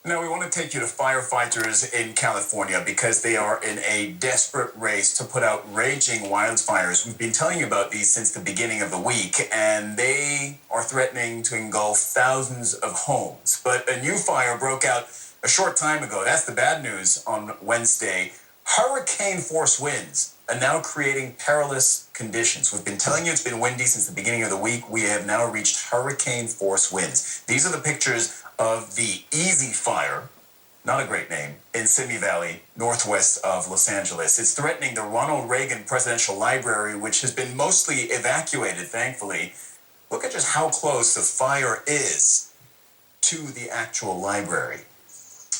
Now, we want to take you to firefighters in California because they are in a desperate race to put out raging wildfires. We've been telling you about these since the beginning of the week, and they are threatening to engulf thousands of homes. But a new fire broke out a short time ago. That's the bad news on Wednesday. Hurricane-force winds are now creating perilous conditions. We've been telling you it's been windy since the beginning of the week. We have now reached hurricane-force winds. These are the pictures of the Easy Fire, not a great name, in Simi Valley, northwest of Los Angeles. It's threatening the Ronald Reagan Presidential Library, which has been mostly evacuated, thankfully. Look at just how close the fire is to the actual library.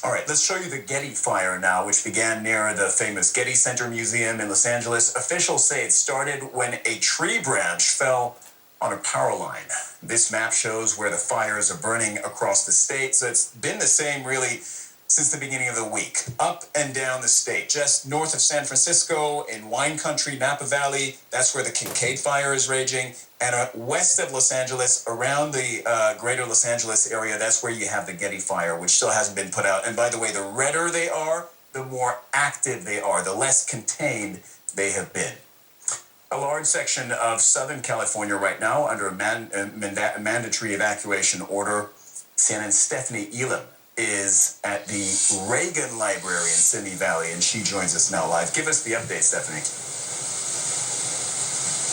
All right, let's show you the Getty fire now, which began near the famous Getty Center Museum in Los Angeles. Officials say it started when a tree branch fell on a power line. This map shows where the fires are burning across the state. So it's been the same really since the beginning of the week, up and down the state. Just north of San Francisco in wine country, Napa Valley, that's where the Kincaid fire is raging. And west of Los Angeles, around the greater Los Angeles area, that's where you have the Getty fire, which still hasn't been put out. And by the way, the redder they are, the more active they are, the less contained they have been. A large section of Southern California right now under a mandatory evacuation order. CNN's Stephanie Elam is at the Reagan Library in Simi Valley, and she joins us now live. Give us the update, Stephanie.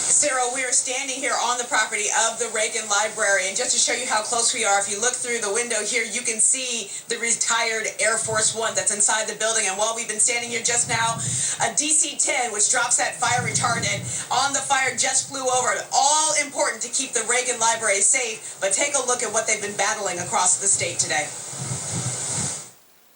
Cyril, we are standing here on the property of the Reagan Library, and just to show you how close we are, if you look through the window here, you can see the retired Air Force One that's inside the building. And while we've been standing here just now, a DC-10, which drops that fire retardant on the fire, just flew over. All important to keep the Reagan Library safe, but take a look at what they've been battling across the state today.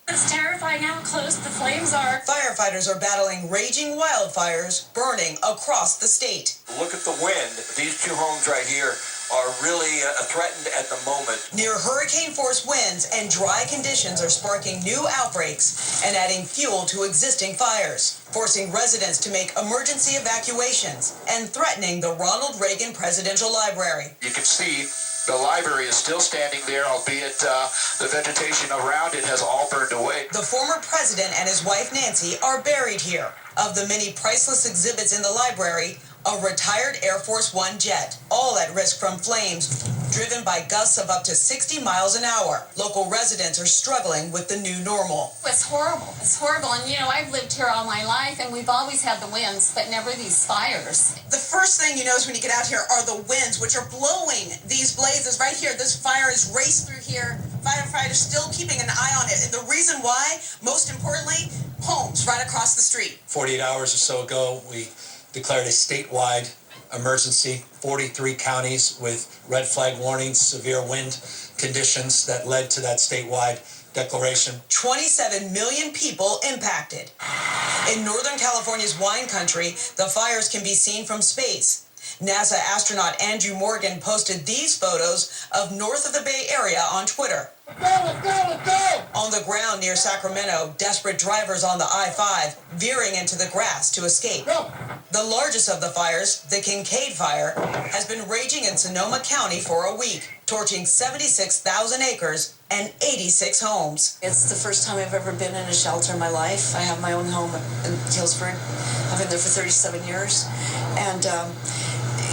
It's terrifying how close the flames are. Firefighters are battling raging wildfires burning across the state. Look at the wind. These two homes right here are really threatened at the moment. Near hurricane-force winds and dry conditions are sparking new outbreaks and adding fuel to existing fires, forcing residents to make emergency evacuations and threatening the Ronald Reagan Presidential Library. You can see the library is still standing there, albeit the vegetation around it has all burned away. The former president and his wife Nancy are buried here. Of the many priceless exhibits in the library, a retired Air Force One jet, all at risk from flames, driven by gusts of up to 60 miles an hour. Local residents are struggling with the new normal. It's horrible. It's horrible. And, you know, I've lived here all my life, and we've always had the winds, but never these fires. The first thing you notice when you get out here are the winds, which are blowing these blazes right here. This fire is raced through here. Firefighters still keeping an eye on it. And the reason why, most importantly, homes right across the street. 48 hours or so ago, we declared a statewide emergency, 43 counties with red flag warnings, severe wind conditions that led to that statewide declaration. 27 million people impacted. In Northern California's wine country, the fires can be seen from space. NASA astronaut Andrew Morgan posted these photos of north of the Bay Area on Twitter. Let's go! On the ground near Sacramento, desperate drivers on the I-5 veering into the grass to escape. Go. The largest of the fires, the Kincaid fire, has been raging in Sonoma County for a week, torching 76,000 acres and 86 homes. It's the first time I've ever been in a shelter in my life. I have my own home in Healdsburg. I've been there for 37 years. And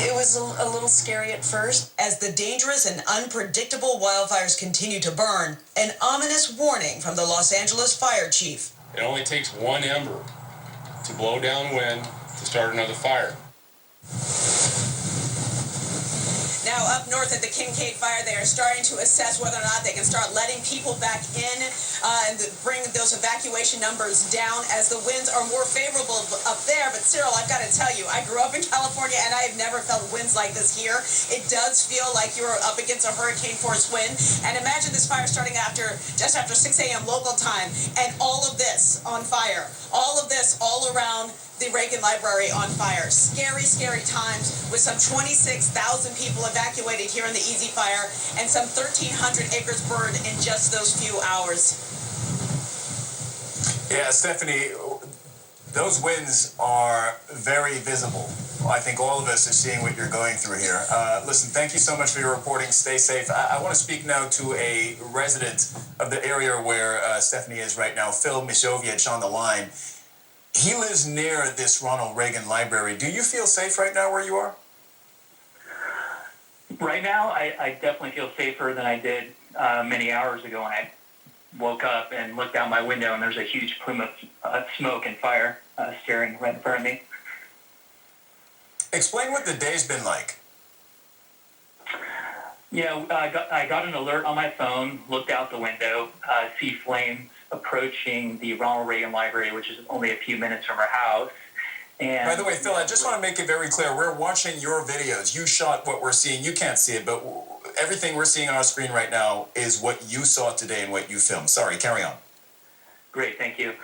it was a little scary at first. As the dangerous and unpredictable wildfires continue to burn, an ominous warning from the Los Angeles fire chief. It only takes one ember to blow downwind to start another fire. Now up north at the Kincaid fire, they are starting to assess whether or not they can start letting people back in and bring those evacuation numbers down as the winds are more favorable up there. But Cyril, I've got to tell you, I grew up in California and I have never felt winds like this here. It does feel like you're up against a hurricane-force wind. And imagine this fire starting just after 6 a.m. local time, and all of this on fire. All of this all around the Reagan Library on fire. Scary, scary times with some 26,000 people evacuated here in the Easy Fire and some 1,300 acres burned in just those few hours. Yeah, Stephanie, those winds are very visible. Well, I think all of us are seeing what you're going through here. Listen, thank you so much for your reporting. Stay safe. I want to speak now to a resident of the area where Stephanie is right now, Phil Mishovic on the line. He lives near this Ronald Reagan Library. Do you feel safe right now where you are? Right now, I definitely feel safer than I did many hours ago when I woke up and looked out my window and there's a huge plume of smoke and fire staring right in front of me. Explain what the day's been like. You know, I got an alert on my phone, looked out the window, see flames approaching the Ronald Reagan Library, which is only a few minutes from our house. And by the way, Phil, I just want to make it very clear. We're watching your videos. You shot what we're seeing. You can't see it, but everything we're seeing on our screen right now is what you saw today and what you filmed. Sorry, carry on. Great, thank you.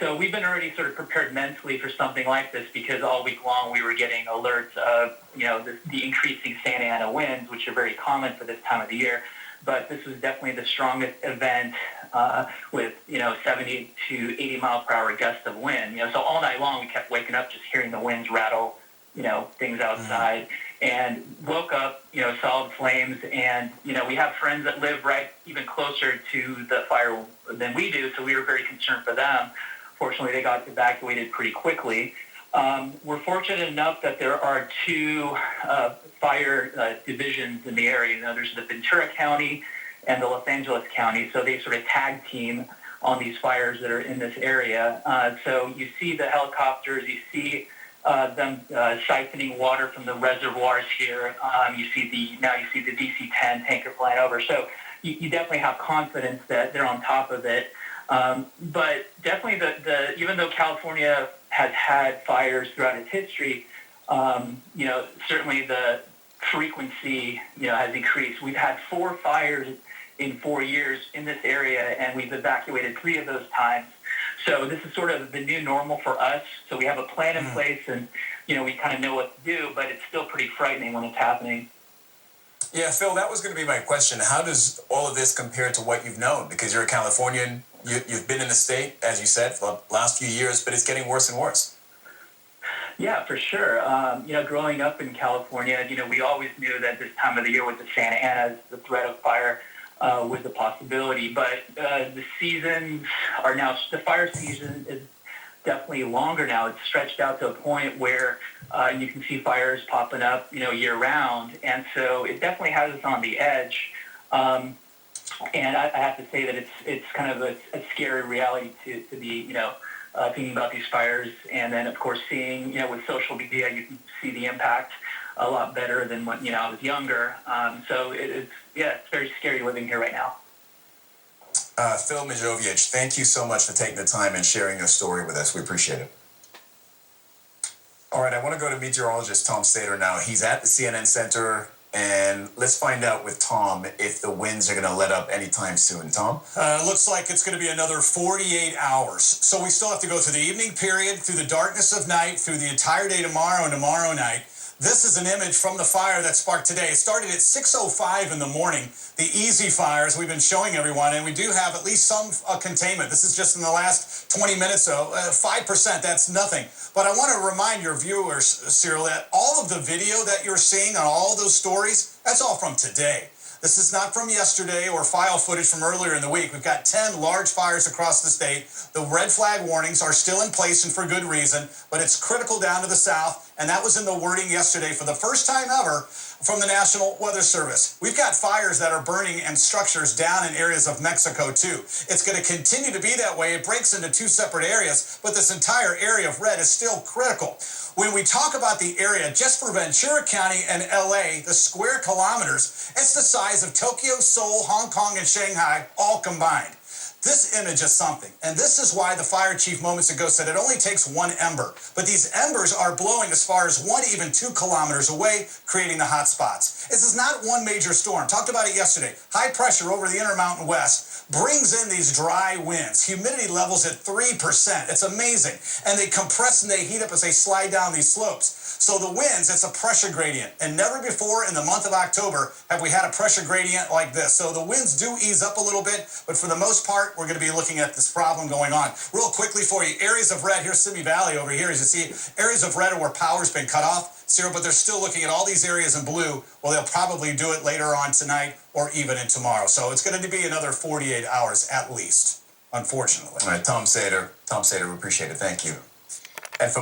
So we've been already sort of prepared mentally for something like this because all week long we were getting alerts of, you know, the increasing Santa Ana winds, which are very common for this time of the year. But this was definitely the strongest event with, you know, 70 to 80 mile per hour gusts of wind. You know, so all night long we kept waking up just hearing the winds rattle, you know, things outside. And woke up, you know, saw the flames. And, you know, we have friends that live right even closer to the fire than we do, so we were very concerned for them. Fortunately, they got evacuated pretty quickly. We're fortunate enough that there are two fire divisions in the area. You know, there's the Ventura County and the Los Angeles County, so they sort of tag team on these fires that are in this area. So you see the helicopters, you see them siphoning water from the reservoirs here. You see the DC-10 tanker flying over. So you definitely have confidence that they're on top of it. But definitely even though California has had fires throughout its history, you know, certainly the frequency, you know, has increased. We've had 4 fires in 4 years in this area, and we've evacuated 3 of those times. So this is sort of the new normal for us. So we have a plan in place, and, you know, we kind of know what to do, but it's still pretty frightening when it's happening. Yeah, Phil, that was going to be my question. How does all of this compare to what you've known? Because you're a Californian, you've been in the state, as you said, for the last few years, but it's getting worse and worse. Yeah, for sure. You know, growing up in California, you know, we always knew that this time of the year with the Santa Ana, the threat of fire was a possibility. But the seasons are now, the fire season is definitely longer now. It's stretched out to a point where you can see fires popping up, you know, year round. And so it definitely has us on the edge. And I have to say that it's kind of a scary reality to be, you know, thinking about these fires. And then, of course, seeing, you know, with social media, you can see the impact a lot better than when, you know, I was younger. So it's very scary living here right now. Phil Mishovic, thank you so much for taking the time and sharing your story with us. We appreciate it. All right, I want to go to meteorologist Tom Sater now. He's at the CNN Center, and let's find out with Tom if the winds are going to let up anytime soon. Tom? Looks like it's going to be another 48 hours. So we still have to go through the evening period, through the darkness of night, through the entire day tomorrow and tomorrow night. This is an image from the fire that sparked today. It started at 6:05 in the morning, the easy fires we've been showing everyone, and we do have at least some containment. This is just in the last 20 minutes, so 5%, that's nothing. But I want to remind your viewers, Cyril, that all of the video that you're seeing on all those stories, that's all from today. This is not from yesterday or file footage from earlier in the week. We've got 10 large fires across the state. The red flag warnings are still in place and for good reason, but it's critical down to the south, and that was in the wording yesterday for the first time ever from the National Weather Service. We've got fires that are burning and structures down in areas of Mexico, too. It's going to continue to be that way. It breaks into 2 separate areas, but this entire area of red is still critical. When we talk about the area, just for Ventura County and LA, the square kilometers, it's the size of Tokyo, Seoul, Hong Kong, and Shanghai all combined. This image is something, and this is why the fire chief moments ago said it only takes 1 ember. But these embers are blowing as far as 1, even 2 kilometers away, creating the hot spots. This is not one major storm. Talked about it yesterday. High pressure over the Intermountain West brings in these dry winds. Humidity levels at 3%. It's amazing. And they compress and they heat up as they slide down these slopes. So the winds, it's a pressure gradient. And never before in the month of October have we had a pressure gradient like this. So the winds do ease up a little bit, but for the most part, we're going to be looking at this problem going on. Real quickly for you, areas of red, here's Simi Valley over here, as you see, areas of red are where power's been cut off, Sarah, but they're still looking at all these areas in blue. Well, they'll probably do it later on tonight or even in tomorrow. So it's going to be another 48 hours at least, unfortunately. All right, Tom Sater, we appreciate it. Thank you. And from